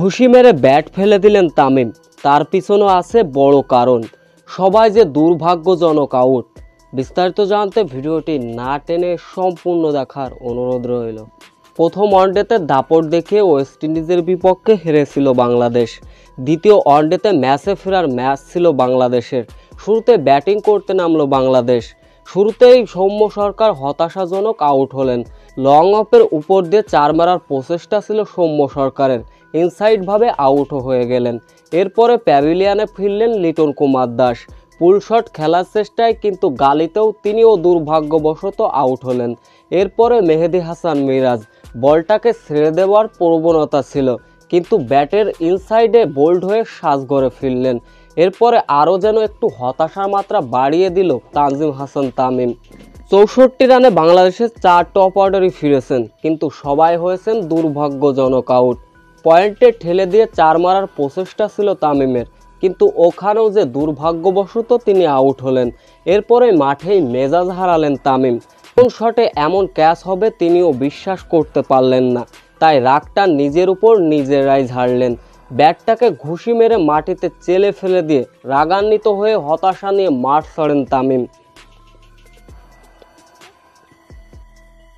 ঘুষি মেরে ব্যাট ফেলে দিলেন তামিম। তার পিছনে আছে বড় কারণ, সবাই যে দুর্ভাগ্যজনক আউট। বিস্তারিত জানতে ভিডিওটি না টেনে সম্পূর্ণ দেখার অনুরোধ রইল। প্রথম ওয়ানডেতে দাপট দেখিয়ে ওয়েস্ট ইন্ডিজের বিপক্ষে হেরেছিল বাংলাদেশ। দ্বিতীয় ওয়ানডেতে ম্যাচে ফেরার ম্যাচ ছিল বাংলাদেশের। শুরুতে ব্যাটিং করতে নামলো বাংলাদেশ। শুরুতেই সৌম্য সরকার হতাশাজনক আউট হলেন। লং অফের উপর দিয়ে 4 মারার প্রচেষ্টা ছিল সৌম্য সরকারের, ইনসাইডভাবে আউটও হয়ে গেলেন। এরপরে প্যাভিলিয়নে ফিরলেন লিটন কুমার দাস। পুল শট খেলার চেষ্টায় কিন্তু গালিতেও তিনিও দুর্ভাগ্যবশত আউট হলেন। এরপরে মেহেদী হাসান মিরাজ, বলটাকে ছেড়ে দেওয়ার প্রবণতা ছিল, কিন্তু ব্যাটের ইনসাইডে বোল্ড হয়ে সাজঘরে ফিরলেন। এরপরে আরও যেন একটু হতাশার মাত্রা বাড়িয়ে দিল তানজিম হাসান তামিম। 64 রানে বাংলাদেশের 4 টপ অর্ডারই ফিরেছেন, কিন্তু সবাই হয়েছেন দুর্ভাগ্যজনক আউট। পয়েন্টে ঠেলে দিয়ে 4 মারার প্রচেষ্টা ছিল তামিমের, কিন্তু ওখানেও যে দুর্ভাগ্যবশত তিনি আউট হলেন। এরপরে মাঠেই মেজাজ হারালেন তামিম। কোন শটে এমন ক্যাচ হবে তিনিও বিশ্বাস করতে পারলেন না, তাই রাগটা নিজের উপর নিজেরাই ঝাড়লেন। ব্যাটটাকে ঘুষি মেরে মাটিতে চেলে ফেলে দিয়ে রাগান্বিত হয়ে হতাশা নিয়ে মাঠ ছাড়েন তামিম।